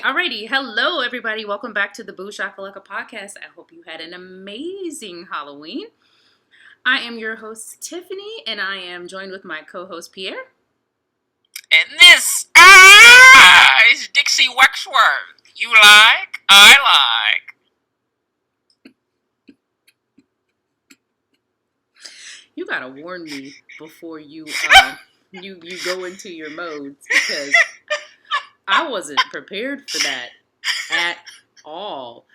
Alrighty. Hello, everybody. Welcome back to the Boo Shakalaka podcast. I hope you had an amazing Halloween. I am your host, Tiffany, and I am joined with my co-host, Pierre. And this is Dixie Wexworth. You like, I like. You gotta warn me before you you go into your modes, because I wasn't prepared for that at all.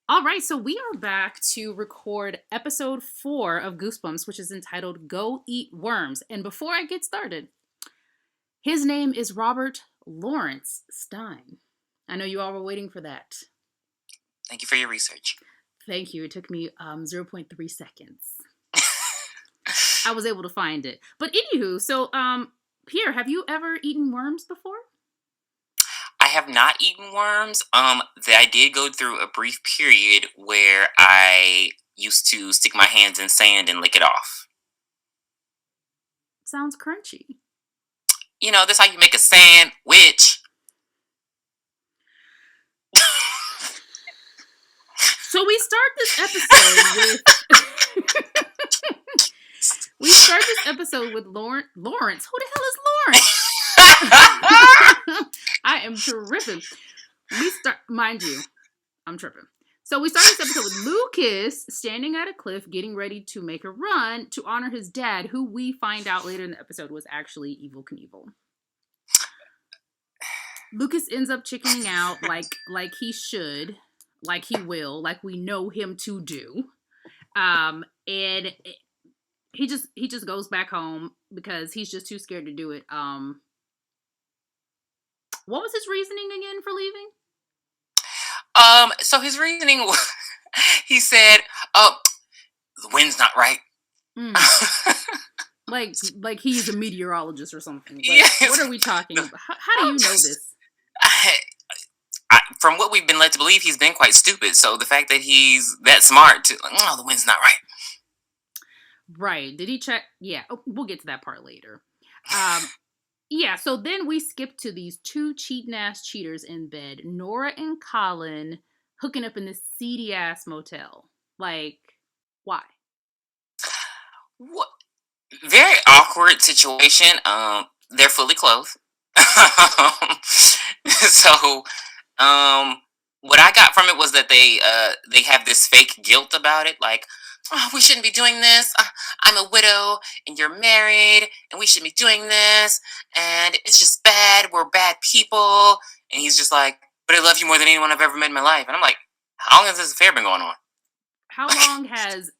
All right, so we are back to record episode 4 of Goosebumps, which is entitled Go Eat Worms. And before I get started, his name is Robert Lawrence Stein. I know you all were waiting for that. Thank you for your research. Thank you. It took me 0.3 seconds. I was able to find it. But anywho, so Pierre, have you ever eaten worms before? I have not eaten worms. I did go through a brief period where I used to stick my hands in sand and lick it off. Sounds crunchy. You know, that's how you make a sandwich. So we start this episode with Lawrence. Who the hell is Lawrence? I am tripping. Mind you, I'm tripping. So we start this episode with Lucas standing at a cliff, getting ready to make a run to honor his dad, who we find out later in the episode was actually Evel Knievel. Lucas ends up chickening out like he should, like he will, like we know him to do. And he just goes back home because he's just too scared to do it. What was his reasoning again for leaving? So his reasoning was, he said, "Oh, the wind's not right." Like he's a meteorologist or something. Like, yes. What are we talking about? How do you know this? From what we've been led to believe, he's been quite stupid. So the fact that he's that smart to, the wind's not right. Right. Did he check? Yeah. We'll get to that part later. Yeah, so then we skip to these two cheating-ass cheaters in bed, Nora and Colin, hooking up in this seedy-ass motel. Like, why? What? Very awkward situation. They're fully clothed. So, what I got from it was that they have this fake guilt about it, like, oh, we shouldn't be doing this. I'm a widow and you're married and we shouldn't be doing this. And it's just bad. We're bad people. And he's just like, but I love you more than anyone I've ever met in my life. And I'm like, how long has this affair been going on? How long has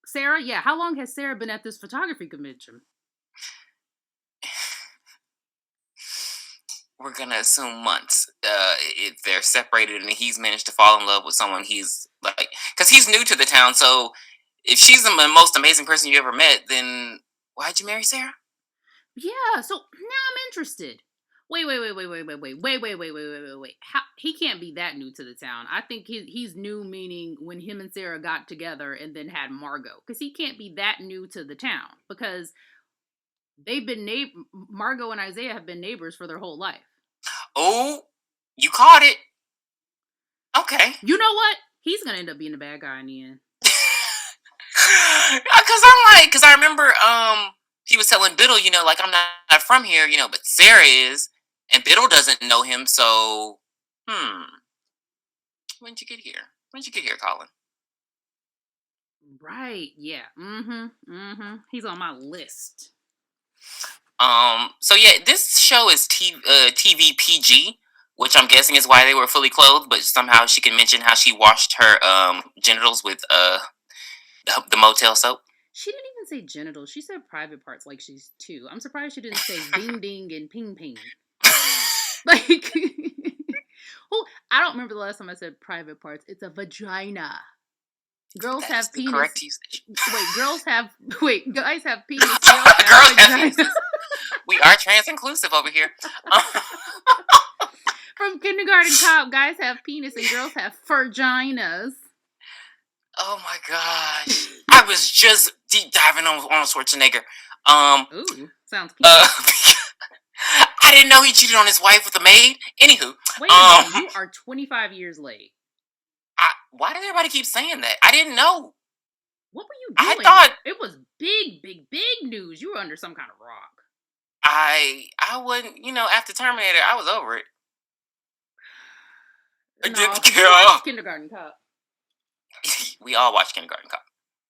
Sarah? Yeah, how long has Sarah been at this photography convention? We're gonna assume months. If they're separated and he's managed to fall in love with someone, he's like, because he's new to the town. So if she's the most amazing person you ever met, then why'd you marry Sarah? Yeah. So now I'm interested. Wait. How, he can't be that new to the town. I think he's new, meaning when him and Sarah got together and then had Margot, because he can't be that new to the town because they've been Margot and Isaiah have been neighbors for their whole life. Oh, you caught it. Okay. You know what? He's gonna end up being the bad guy in the end. Because I remember he was telling Biddle, like, I'm not from here, but Sarah is, and Biddle doesn't know him, so when'd you get here, Colin? Right, yeah. He's on my list. So yeah, this show is TV PG, which I'm guessing is why they were fully clothed, but somehow she can mention how she washed her genitals with the motel soap. She didn't even say genitals. She said private parts like she's 2. I'm surprised she didn't say ding ding and ping ping. Like, well, I don't remember the last time I said private parts. It's a vagina. Girls have penis. Correct usage. Guys have penis. Girls have penis. We are trans inclusive over here. From Kindergarten Cop, guys have penis and girls have vaginas. Oh my gosh. I was just deep diving on Schwarzenegger. Ooh, sounds cute. I didn't know he cheated on his wife with a maid. Anywho, Wait a minute, you are 25 years late. why did everybody keep saying that? I didn't know. What were you I doing? thought It was big news. You were under some kind of rock. I wouldn't, after Terminator, I was over it. No, because you watched Kindergarten Cop. We all watched Kindergarten Cop.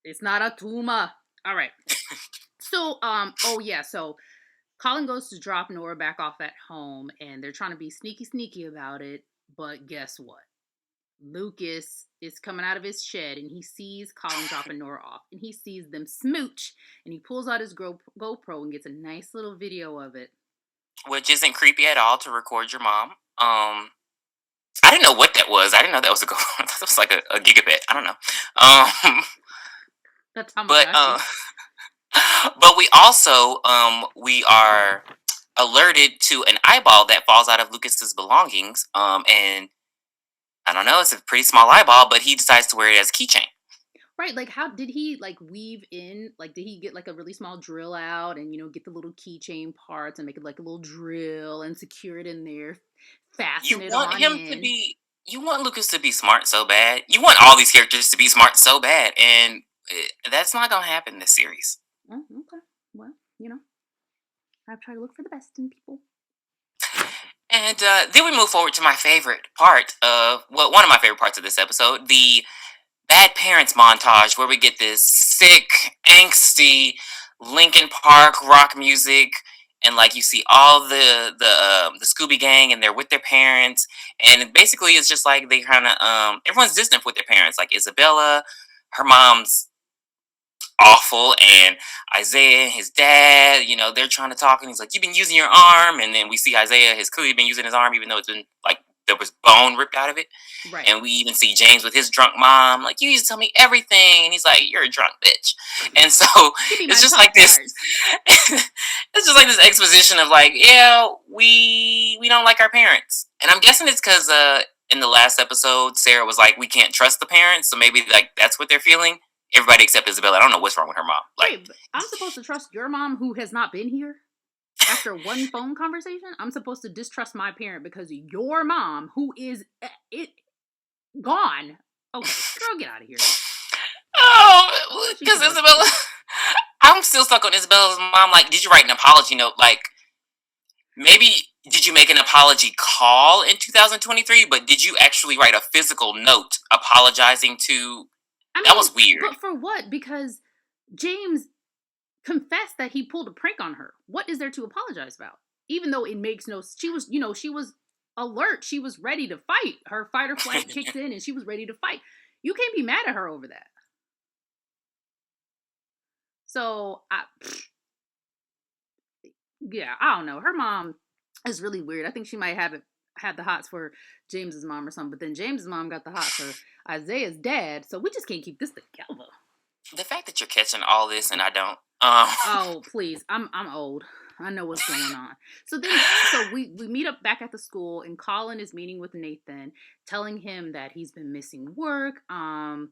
It's not a tumor. All right. So, so Colin goes to drop Nora back off at home, and they're trying to be sneaky about it. But guess what? Lucas is coming out of his shed, and he sees Colin dropping Nora off, and he sees them smooch, and he pulls out his GoPro and gets a nice little video of it. Which isn't creepy at all to record your mom. I didn't know what that was. I didn't know that was a GoPro. I thought it was like a gigabit. I don't know. That's how much. But we also we are alerted to an eyeball that falls out of Lucas's belongings. And I don't know, it's a pretty small eyeball, but he decides to wear it as a keychain. Right, like how did he weave in? Like, did he get a really small drill out and get the little keychain parts and make it like a little drill and secure it in there, fasten it on in? You want Lucas to be smart so bad. You want all these characters to be smart so bad, and that's not gonna happen this series. Oh, okay. Well, I've tried to look for the best in people. And then we move forward to my favorite part of, one of my favorite parts of this episode, the Bad Parents montage, where we get this sick, angsty Linkin Park rock music, and you see all the Scooby Gang, and they're with their parents, and basically it's just like they kind of everyone's distant with their parents. Like Isabella, her mom's awful, and Isaiah, his dad, they're trying to talk, and he's like, "You've been using your arm," and then we see Isaiah has clearly been using his arm, even though it's been there was bone ripped out of it. Right. And we even see James with his drunk mom, like, "You used to tell me everything," and he's like, "You're a drunk bitch." And so it's just like this. It's just like this exposition of yeah, we don't like our parents, and I'm guessing it's because in the last episode, Sarah was like, "We can't trust the parents," so maybe that's what they're feeling. Everybody except Isabella. I don't know what's wrong with her mom. Wait, I'm supposed to trust your mom who has not been here? After one phone conversation, I'm supposed to distrust my parent because your mom, who is gone. Okay, girl, get out of here. Oh, because Isabella, I'm still stuck on Isabella's mom. Did you write an apology note? Maybe did you make an apology call in 2023? But did you actually write a physical note apologizing to? That was weird. But for what? Because James confessed that he pulled a prank on her. What is there to apologize about? Even though it makes no... She was alert. She was ready to fight. Her fight or flight kicked in and she was ready to fight. You can't be mad at her over that. So, I don't know. Her mom is really weird. I think she might have had the hots for James's mom or something, but then James's mom got the hots for Isaiah's dad, so we just can't keep this together. The fact that you're catching all this and I don't. Oh, please. I'm old. I know what's going on. So we meet up back at the school, and Colin is meeting with Nathan, telling him that he's been missing work. Mind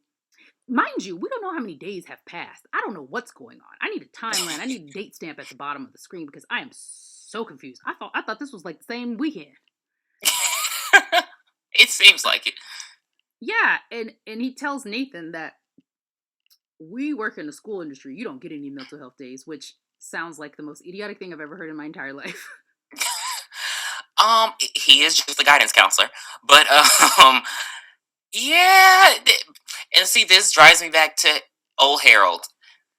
you, we don't know how many days have passed. I don't know what's going on. I need a timeline. I need a date stamp at the bottom of the screen because I am so confused. I thought this was the same weekend. It seems like it. Yeah, and he tells Nathan that we work in the school industry. You don't get any mental health days, which sounds like the most idiotic thing I've ever heard in my entire life. He is just a guidance counselor, but yeah. And see, this drives me back to old Harold.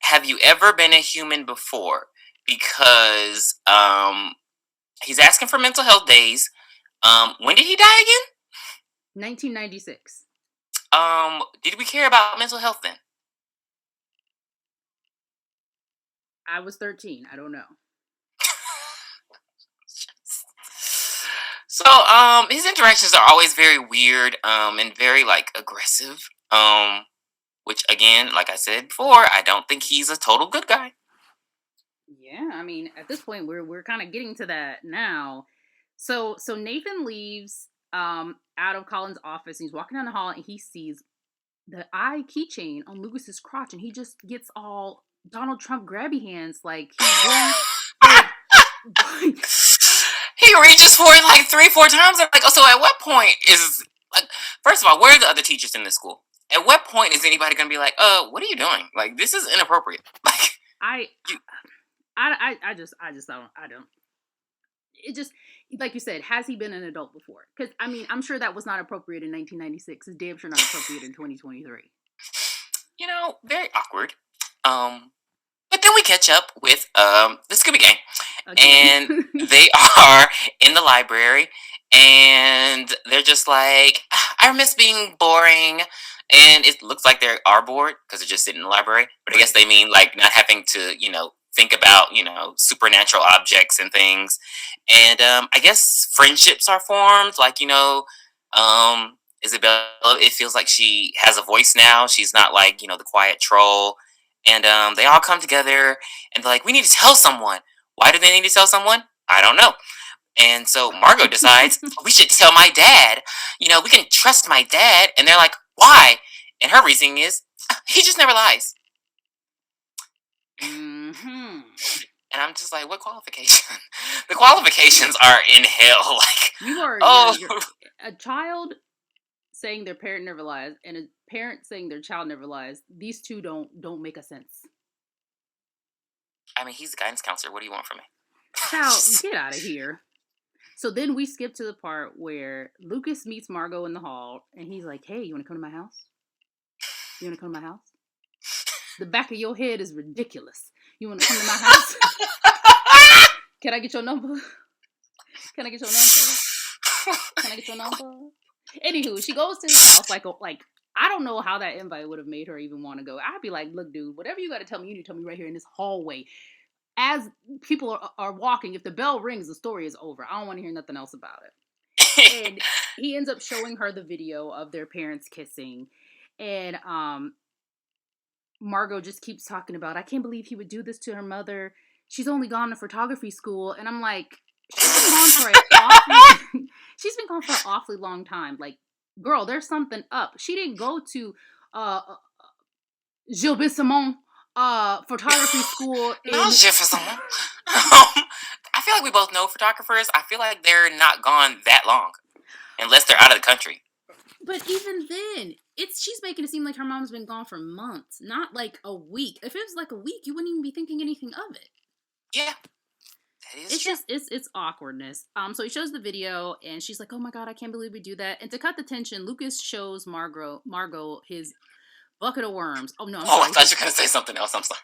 Have you ever been a human before? Because he's asking for mental health days. When did he die again? 1996. Did we care about mental health then? I was 13. I don't know. So, his interactions are always very weird, and very aggressive. Which again, like I said before, I don't think he's a total good guy. Yeah, I mean, at this point, we're kind of getting to that now. So Nathan leaves out of Colin's office, and he's walking down the hall, and he sees the eye keychain on Lucas's crotch, and he just gets all Donald Trump grabby hands, like he really, He he reaches for it like 3-4 times. I'm like, oh, so at what point is like, first of all, where are the other teachers in this school? At what point is anybody gonna be like, what are you doing? Like, this is inappropriate. Like, I you, just I don't. It just, like you said, has he been an adult before? Because I mean, I'm sure that was not appropriate in 1996. It's damn sure not appropriate in 2023. very awkward. But then we catch up with the Scooby Gang, Again. and they are in the library, and they're just like, I miss being boring. And it looks like they are bored because they're just sitting in the library. But I guess they mean like not having to, think about, supernatural objects and things. And I guess friendships are formed. Like, Isabella, it feels like she has a voice now. She's not like, the quiet troll. And they all come together and they're like, we need to tell someone. Why do they need to tell someone? I don't know. And so Margot decides, we should tell my dad. We can trust my dad. And they're like, why? And her reasoning is, he just never lies. Mm-hmm. And I'm just like, what qualification? The qualifications are in hell. Like, you're a child saying their parent never lies and a parent saying their child never lies. These two don't make a sense. I mean, he's a guidance counselor. What do you want from me? Child, get out of here. So then we skip to the part where Lucas meets Margot in the hall, and he's like, hey, you want to come to my house? You want to come to my house? The back of your head is ridiculous. You want to come to my house? Can I get your number? Can I get your number? Anywho, she goes to his house like I don't know how that invite would have made her even want to go. I'd be like, look, dude, whatever you got to tell me, you need to tell me right here in this hallway. As people are walking, if the bell rings, the story is over. I don't want to hear nothing else about it. And he ends up showing her the video of their parents kissing. And Margot just keeps talking about, I can't believe he would do this to her mother. She's only gone to photography school. And I'm like, she's been gone for an awfully long time. Like, girl, there's something up. She didn't go to Gilbert Simon photography school. No, Jefferson. I feel like we both know photographers. I feel like they're not gone that long, unless they're out of the country. But even then, she's making it seem like her mom's been gone for months, not like a week. If it was like a week, you wouldn't even be thinking anything of it. Yeah, that is it's true. Just it's awkwardness. So he shows the video, and she's like, "Oh my god, I can't believe we do that." And to cut the tension, Lucas shows Margot his bucket of worms. Oh no! I'm sorry. I thought you were gonna say something else. I'm sorry.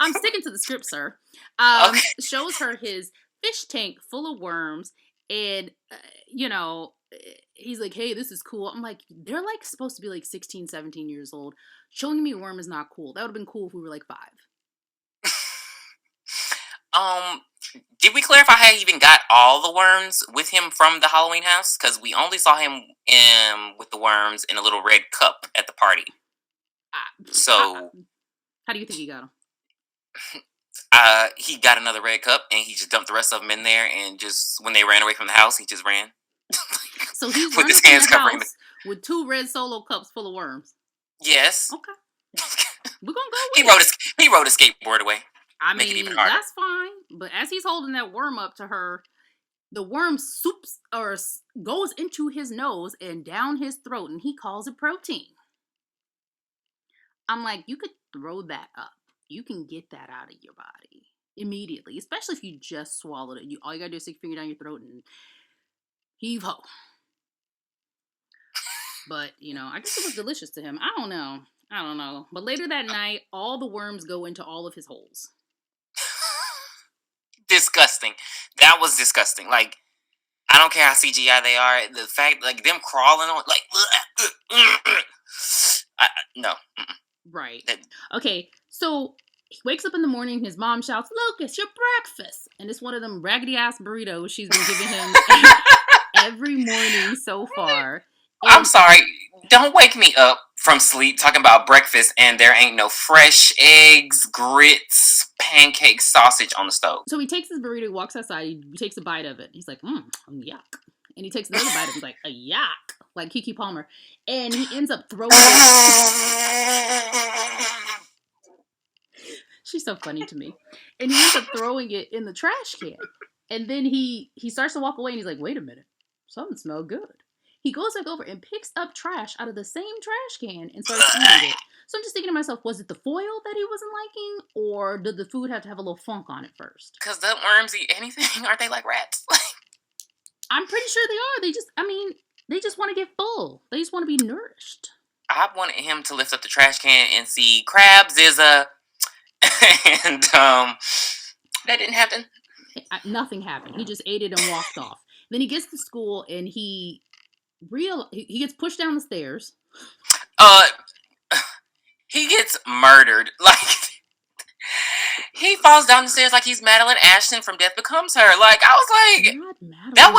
I'm sticking to the script, sir. Okay. Shows her his fish tank full of worms, and he's like, hey, this is cool. I'm like, they're like supposed to be like 16, 17 years old. Showing me a worm is not cool. That would have been cool if we were like 5. Did we clarify how he even got all the worms with him from the Halloween house? Because we only saw him with the worms in a little red cup at the party. So, how do you think he got them? He got another red cup, and he just dumped the rest of them in there, and just when they ran away from the house, he just ran. So he's with running his hands from the covering house with 2 red Solo cups full of worms. Yes. Okay. We're gonna go with He rode a skateboard away. I mean, that's fine. But as he's holding that worm up to her, the worm goes into his nose and down his throat, and he calls it protein. I'm like, you could throw that up. You can get that out of your body immediately, especially if you just swallowed it. All you gotta do is stick your finger down your throat and heave ho. But, I guess it was delicious to him. I don't know. But later that night, all the worms go into all of his holes. Disgusting. That was disgusting. Like, I don't care how CGI they are. The fact, like, them crawling on, like, no. Right. Okay, so he wakes up in the morning, his mom shouts, Lucas, your breakfast! And it's one of them raggedy-ass burritos she's been giving him every morning so far. I'm sorry. Don't wake me up from sleep talking about breakfast and there ain't no fresh eggs, grits, pancakes, sausage on the stove. So he takes his burrito, walks outside, he takes a bite of it. He's like, yuck. And he takes another bite of it. He's like, a yuck. Like Kiki Palmer. And he ends up throwing it. She's so funny to me. And he ends up throwing it in the trash can. And then he starts to walk away and he's like, wait a minute. Something smells good. He goes back over and picks up trash out of the same trash can and starts eating it. So I'm just thinking to myself, was it the foil that he wasn't liking? Or did the food have to have a little funk on it first? Because the worms eat anything. Aren't they like rats? I'm pretty sure they are. They just want to get full. They just want to be nourished. I wanted him to lift up the trash can and see crabs is a... and that didn't happen. Nothing happened. He just ate it and walked off. Then he gets to school and he gets pushed down the stairs. He gets murdered. Like, he falls down the stairs like he's Madeline Ashton from Death Becomes Her. Like, I was like, that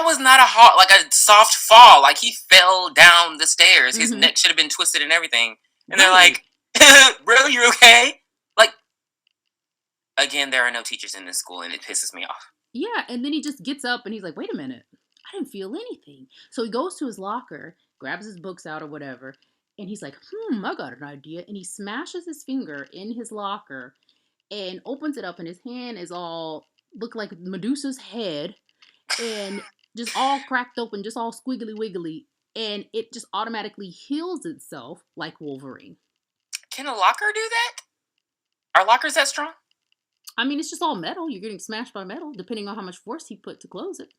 was not a hard, like a soft fall. Like, he fell down the stairs. His neck should have been twisted and everything. And they're like, bro, you okay? Like, again, there are no teachers in this school, and it pisses me off. Yeah, and then he just gets up and he's like, wait a minute. I didn't feel anything. So he goes to his locker, grabs his books out or whatever, and he's like, I got an idea. And he smashes his finger in his locker and opens it up, and his hand is all, look like Medusa's head, and just all cracked open, just all squiggly wiggly, and it just automatically heals itself like Wolverine. Can a locker do that? Are lockers that strong? I mean, it's just all metal. You're getting smashed by metal, depending on how much force he put to close it.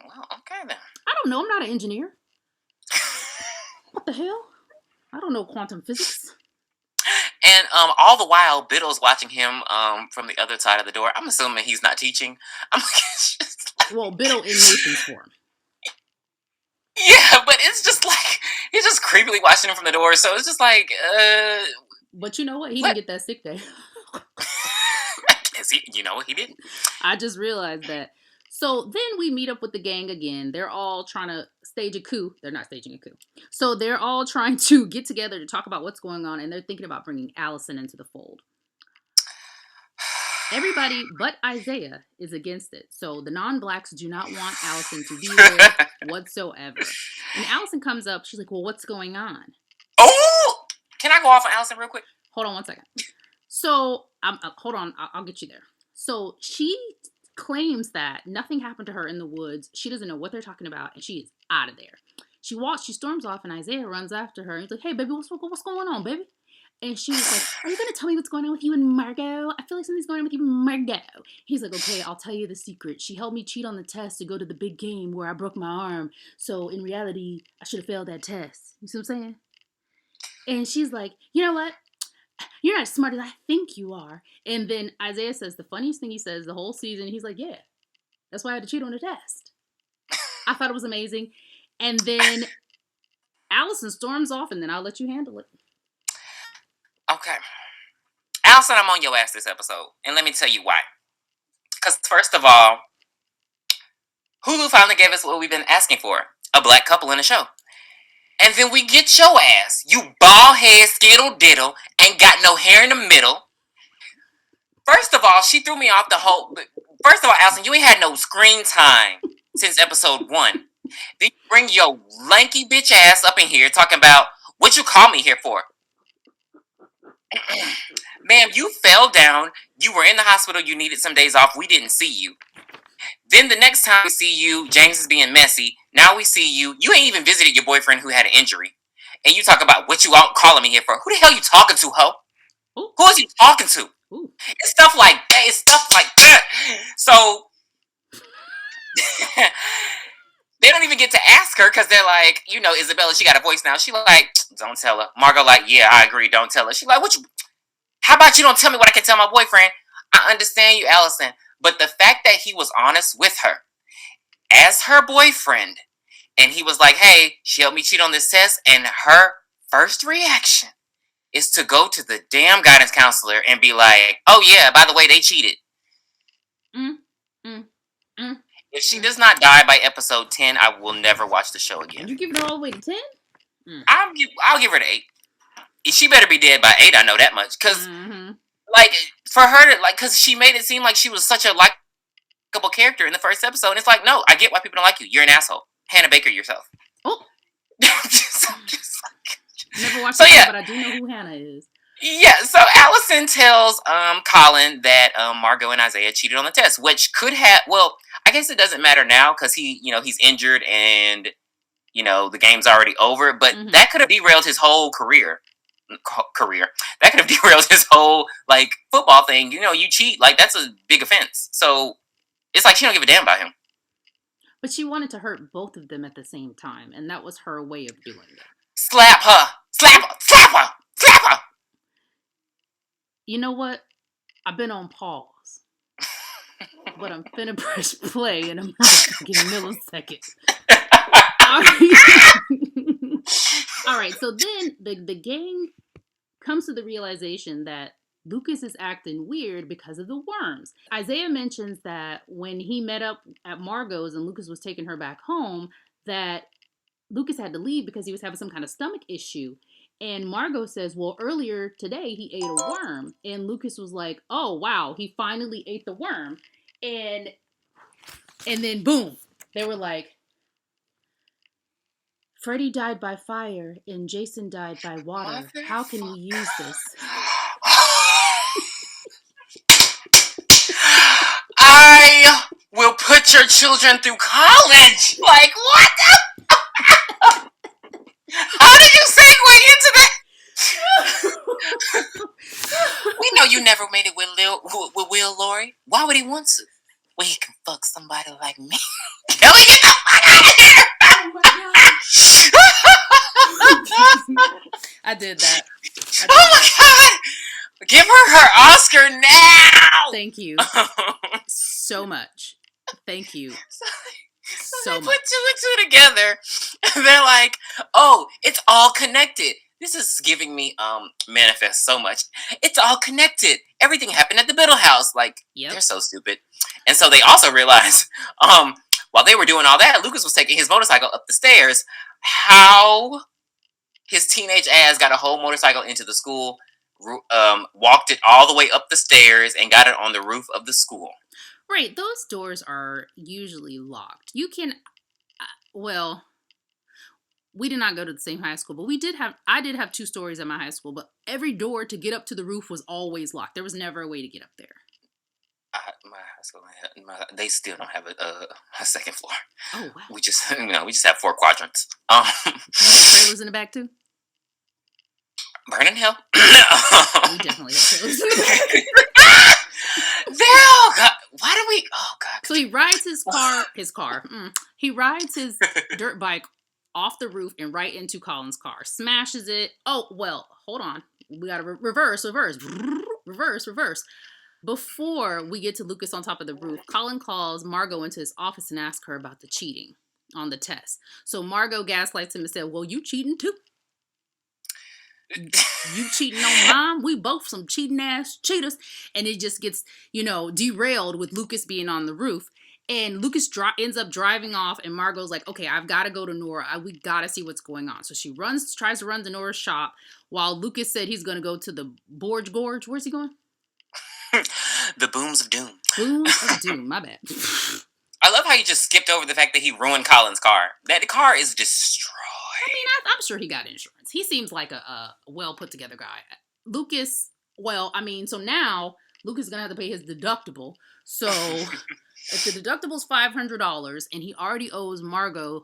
Well, okay then. I don't know. I'm not an engineer. What the hell? I don't know quantum physics. And all the while, Biddle's watching him from the other side of the door. I'm assuming he's not teaching. I'm like, it's just like... Well, Biddle in Nathan's form. Yeah, but it's just like, he's just creepily watching him from the door. So it's just like, But you know what? He didn't get that sick day. You know what he did? I just realized that. So then we meet up with the gang again. They're all trying to stage a coup. They're not staging a coup. So they're all trying to get together to talk about what's going on, and they're thinking about bringing Allison into the fold. Everybody but Isaiah is against it. So the non-blacks do not want Allison to be there whatsoever. And Allison comes up. She's like, well, what's going on? Oh! Can I go off on Allison real quick? Hold on one second. So, hold on. I'll get you there. So she claims that nothing happened to her in the woods. She doesn't know what they're talking about, and she is out of there. She storms off, and Isaiah runs after her. And he's like, hey, baby, what's going on, baby? And she was like, are you going to tell me what's going on with you and Margot? I feel like something's going on with you and Margot. He's like, okay, I'll tell you the secret. She helped me cheat on the test to go to the big game where I broke my arm. So in reality, I should have failed that test. You see what I'm saying? And she's like, you know what? You're not as smart as I think you are. And then Isaiah says the funniest thing he says the whole season. He's like, yeah, that's why I had to cheat on the test. I thought it was amazing. And then Allison storms off, and then I'll let you handle it. Okay. Allison, I'm on your ass this episode. And let me tell you why. Because first of all, Hulu finally gave us what we've been asking for. A black couple in a show. And then we get your ass, you bald head skittle diddle, ain't got no hair in the middle. First of all, she threw me off the whole... First of all, Allison, you ain't had no screen time since episode 1. Then you bring your lanky bitch ass up in here talking about what you call me here for. Ma'am, you fell down. You were in the hospital. You needed some days off. We didn't see you. Then the next time we see you, James is being messy. Now we see you. You ain't even visited your boyfriend who had an injury. And you talk about what you out calling me here for. Who the hell you talking to, ho? Ooh. Who is you talking to? Ooh. It's stuff like that. It's stuff like that. So, they don't even get to ask her because they're like, you know, Isabella, she got a voice now. She like, don't tell her. Margot like, yeah, I agree. Don't tell her. She like, how about you don't tell me what I can tell my boyfriend? I understand you, Allison. But the fact that he was honest with her as her boyfriend, and he was like, hey, she helped me cheat on this test, and her first reaction is to go to the damn guidance counselor and be like, oh yeah, by the way, they cheated. If she does not die by episode 10, I will never watch the show again. You give it all the way to 10? I'll give her to 8. She better be dead by 8, I know that much. Because, like, for her to, like, because she made it seem like she was such a likable character in the first episode. And it's like, no, I get why people don't like you. You're an asshole. Hannah Baker yourself. Oh. just like, Never watched So the show, yeah, but I do know who Hannah is. yeah. So Allison tells Colin that Margot and Isaiah cheated on the test, which could have. Well, I guess it doesn't matter now because he's injured and the game's already over. But that could have derailed his whole career. That could have derailed his whole football thing. You cheat, that's a big offense. So it's like she don't give a damn about him. But she wanted to hurt both of them at the same time, and that was her way of doing it. Slap her! Slap her! Slap her! Slap her! You know what? I've been on pause. But I'm finna press play in a motherfucking millisecond. Alright, so then the gang comes to the realization that Lucas is acting weird because of the worms. Isaiah mentions that when he met up at Margot's and Lucas was taking her back home, that Lucas had to leave because he was having some kind of stomach issue. And Margot says, well, earlier today he ate a worm. And Lucas was like, oh, wow, he finally ate the worm. And then, boom, they were like, Freddie died by fire and Jason died by water. How can we use this? I will put your children through college. Like, what the? How did you segue into that? We know you never made it with Will Laurie. Why would he want to? Well, he can fuck somebody like me. Can we get the fuck out of here? Oh my God. I did that. Oh my God. Give her Oscar now. Thank you so much. Thank you so they much. put two and two together, and they're like, "Oh, it's all connected." This is giving me Manifest so much. It's all connected. Everything happened at the Biddle house. They're so stupid. And so they also realized, while they were doing all that, Lucas was taking his motorcycle up the stairs. How his teenage ass got a whole motorcycle into the school, walked it all the way up the stairs, and got it on the roof of the school. Right, those doors are usually locked. You can, well, we did not go to the same high school, but I did have 2 stories at my high school, but every door to get up to the roof was always locked. There was never a way to get up there. My high school, they still don't have a second floor. Oh, wow. We just have 4 quadrants. Trailers in the back, too? Burning hell. We definitely have trailers in the back. Why do we? Oh God! So he rides his car. He rides his dirt bike off the roof and right into Colin's car. Smashes it. Oh well, hold on. We gotta reverse. Before we get to Lucas on top of the roof, Colin calls Margot into his office and asks her about the cheating on the test. So Margot gaslights him and said, "Well, you cheating too." You cheating on Mom? We both some cheating ass cheaters. And it just gets, derailed with Lucas being on the roof. And Lucas ends up driving off, and Margot's like, okay, I've got to go to Nora. We got to see what's going on. So she tries to run to Nora's shop, while Lucas said he's going to go to the Borge Gorge. Where's he going? The Booms of Doom. Booms of Doom, my bad. I love how you just skipped over the fact that he ruined Colin's car. That car is destroyed. I mean, I'm sure he got insurance. He seems like a well put together guy. Lucas, so now Lucas is going to have to pay his deductible. So if the deductible's $500 and he already owes Isabella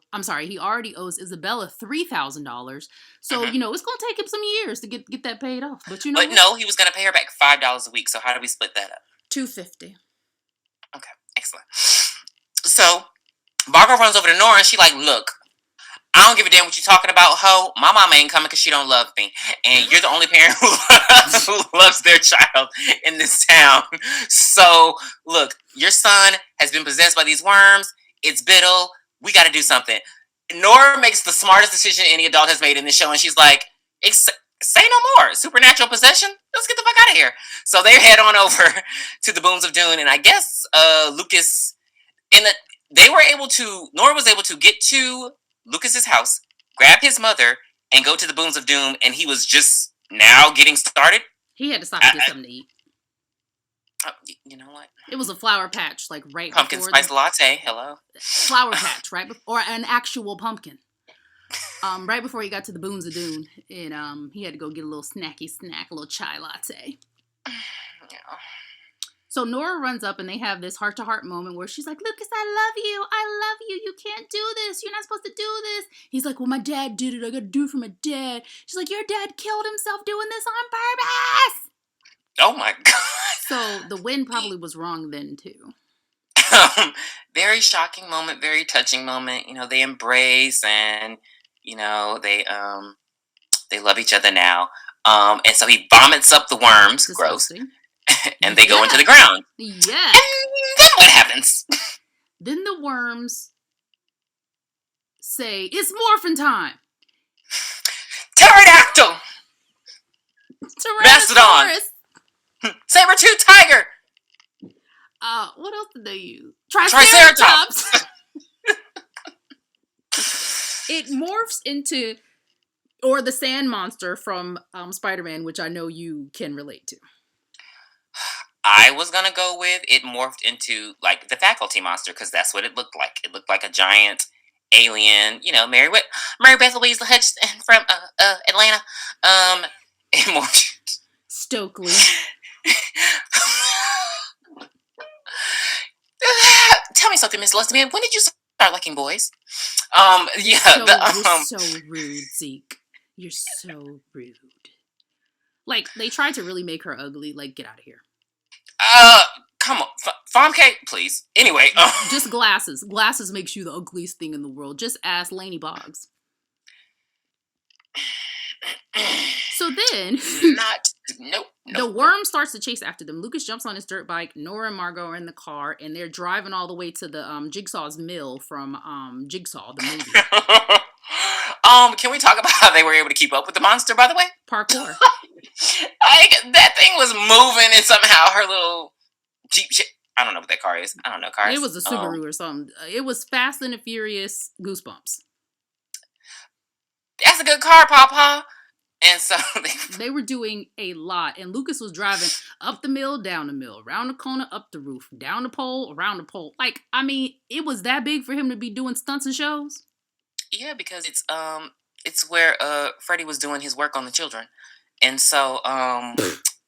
$3,000. So, it's going to take him some years to get that paid off. But no, he was going to pay her back $5 a week. So how do we split that up? $250. Okay, excellent. So Margot runs over to Nora and she look, I don't give a damn what you're talking about, ho. My mama ain't coming because she don't love me. And you're the only parent who loves their child in this town. So, look, your son has been possessed by these worms. It's Biddle. We got to do something. Nora makes the smartest decision any adult has made in this show. And she's like, say no more. Supernatural possession? Let's get the fuck out of here. So they head on over to the Booms of Doom. And I guess Lucas, Nora was able to get to Lucas's house, grab his mother, and go to the Booms of Doom, and he was just now getting started. He had to stop and get something to eat. You know what? It was a flower patch, right pumpkin before spice latte. Hello. Flower patch, right? Or an actual pumpkin. Right before he got to the Boons of Doon, and he had to go get a little snacky snack, a little chai latte. Yeah. So Nora runs up and they have this heart-to-heart moment where she's like, Lucas, I love you. I love you. You can't do this. You're not supposed to do this. He's like, well, my dad did it. I got to do it for my dad. She's like, your dad killed himself doing this on purpose. Oh, my God. So the wind probably was wrong then, too. Very shocking moment, very touching moment. They embrace and, they love each other now. And so he vomits up the worms. Disgusting. Gross. And they go into the ground. Yeah. And then what happens? Then the worms say, it's morphin' time. Pterodactyl. Mastodon. Saber-tooth tiger. What else did they use? Triceratops. It morphs into, or the sand monster from Spider-Man, which I know you can relate to. I was going to go with it morphed into, like, the faculty monster, because that's what it looked like. It looked like a giant alien, Mary Beth Louise Hutchinson from Atlanta. It morphed. Stokely. Tell me something, Miss Lesbian. When did you start liking boys? You're so rude, Zeke. You're so rude. Like, they tried to really make her ugly. Like, get out of here. Come on. Farm cake, please. Anyway. Just glasses. Glasses makes you the ugliest thing in the world. Just ask Lainey Boggs. So then... Nope. The worm starts to chase after them. Lucas jumps on his dirt bike. Nora and Margot are in the car, and they're driving all the way to the Jigsaw's mill from Jigsaw, the movie. Can we talk about how they were able to keep up with the monster, by the way? Parkour. That thing was moving, and somehow her little Jeep shit. I don't know what that car is. I don't know cars. It was a Subaru or something. It was Fast and the Furious Goosebumps. That's a good car, Papa. And so they were doing a lot. And Lucas was driving up the mill, down the mill, around the corner, up the roof, down the pole, around the pole. Like, I mean, it was that big for him to be doing stunts and shows. Yeah, because it's where Freddie was doing his work on the children. And so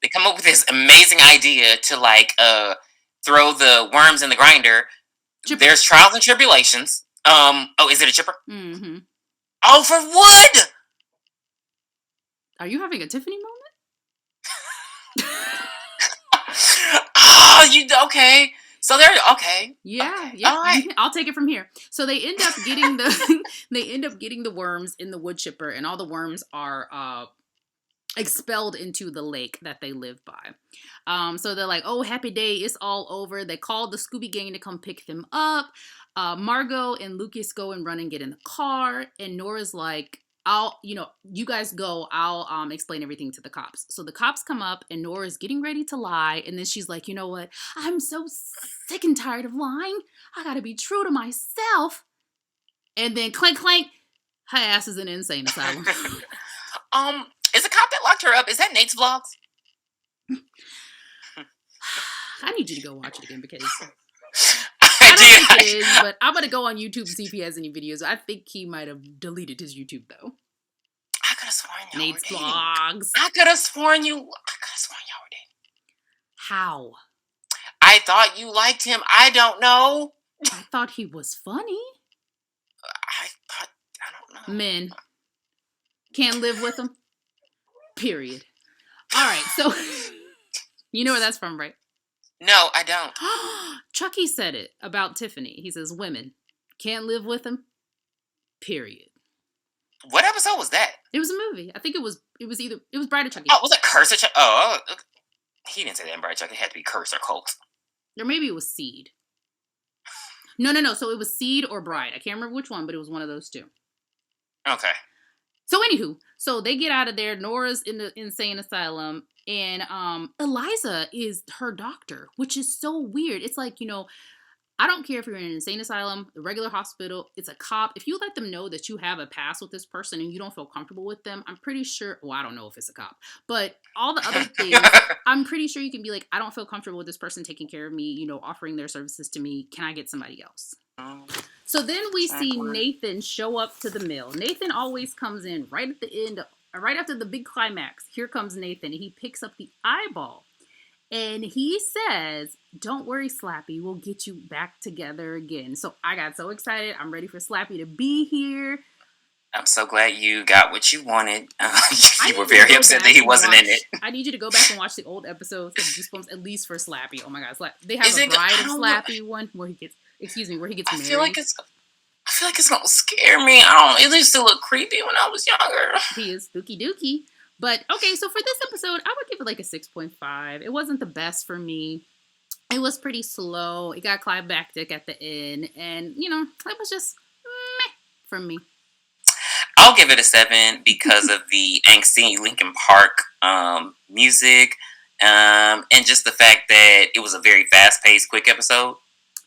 they come up with this amazing idea to throw the worms in the grinder. Chipper. There's trials and tribulations. Is it a chipper? Mm-hmm. Oh, for wood! Are you having a Tiffany moment? Okay. So they're okay. Yeah, okay. Yeah. All right. I'll take it from here. So they end up getting the worms in the wood chipper, and all the worms are expelled into the lake that they live by. So they're like, oh, happy day, it's all over. They called the Scooby Gang to come pick them up. Margot and Lucas go and run and get in the car, and Nora's like, you guys go, I'll explain everything to the cops. So the cops come up and Nora's getting ready to lie. And then she's like, you know what? I'm so sick and tired of lying. I gotta be true to myself. And then clank, clank, her ass is in an insane asylum. Is the cop that locked her up, is that Nate's Vlogs? I need you to go watch it again because... I don't think it is, but I'm going to go on YouTube to see if he has any videos. I think he might have deleted his YouTube, though. I could have sworn y'all Nate's were Vlogs. I could have sworn y'all were dating. How? I thought you liked him. I don't know. I thought he was funny. I don't know. Men can't live with him. Period. All right, so you know where that's from, right? No, I don't. Chucky said it about Tiffany. He says, women can't live with him. Period. What episode was that? It was a movie. I think it was Bride of Chucky. Oh, was it Curse or Chucky? Oh, he didn't say that in Bride of Chucky. It had to be Curse or Cult. Or maybe it was Seed. No. So it was Seed or Bride. I can't remember which one, but it was one of those two. Okay. So anywho, so they get out of there. Nora's in the insane asylum. And Eliza is her doctor, which is so weird. It's like, I don't care if you're in an insane asylum, the regular hospital, it's a cop. If you let them know that you have a past with this person and you don't feel comfortable with them, I'm pretty sure, well, I don't know if it's a cop, but all the other things, I'm pretty sure you can be like, I don't feel comfortable with this person taking care of me, offering their services to me. Can I get somebody else? So then we see Awkward. Nathan show up to the mill. Nathan always comes in right at the end, right after the big climax. Here comes Nathan, and he picks up the eyeball. And he says, "Don't worry, Slappy, we'll get you back together again." So I got so excited. I'm ready for Slappy to be here. I'm so glad you got what you wanted. I You need were you to very go upset back that he and wasn't in watch. it. I need you to go back and watch the old episodes of Goosebumps, at least for Slappy. Oh my God, they have Is a it? Bride I of don't know. Slappy one where he gets, where he gets I married. feel like it's gonna scare me. I don't. It used to look creepy when I was younger. He is spooky dooky. But okay, so for this episode, I would give it like a 6.5. It wasn't the best for me. It was pretty slow. It got climactic at the end, and it was just meh for me. I'll give it a 7 because of the angsty Linkin Park music, and just the fact that it was a very fast-paced, quick episode.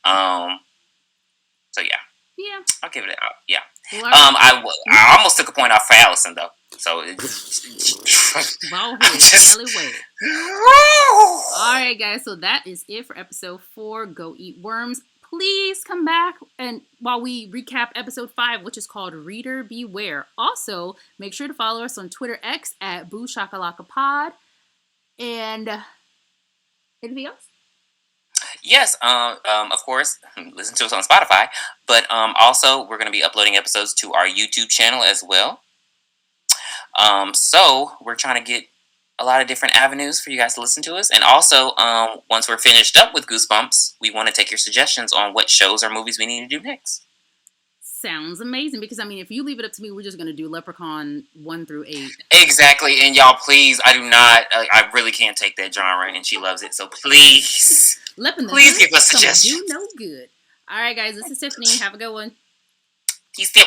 So yeah, Yeah. I'll give it. Yeah. Well, I almost took a point off for Allison though. So bald I'm head, just. Smelly wet. All right, guys. So that is it for episode 4. Go eat worms. Please come back and while we recap episode 5, which is called Reader Beware. Also, make sure to follow us on Twitter X at Boo Shakalaka Pod. And anything else? Yes, of course, listen to us on Spotify, but also we're going to be uploading episodes to our YouTube channel as well. So we're trying to get a lot of different avenues for you guys to listen to us, and also once we're finished up with Goosebumps, we want to take your suggestions on what shows or movies we need to do next. Sounds amazing, because if you leave it up to me, we're just going to do Leprechaun 1 through 8. Exactly, and y'all, please, I do not, I really can't take that genre, and she loves it, so please, please give us suggestions. Do no good. All right, guys, this is Tiffany. Have a good one. Peace out.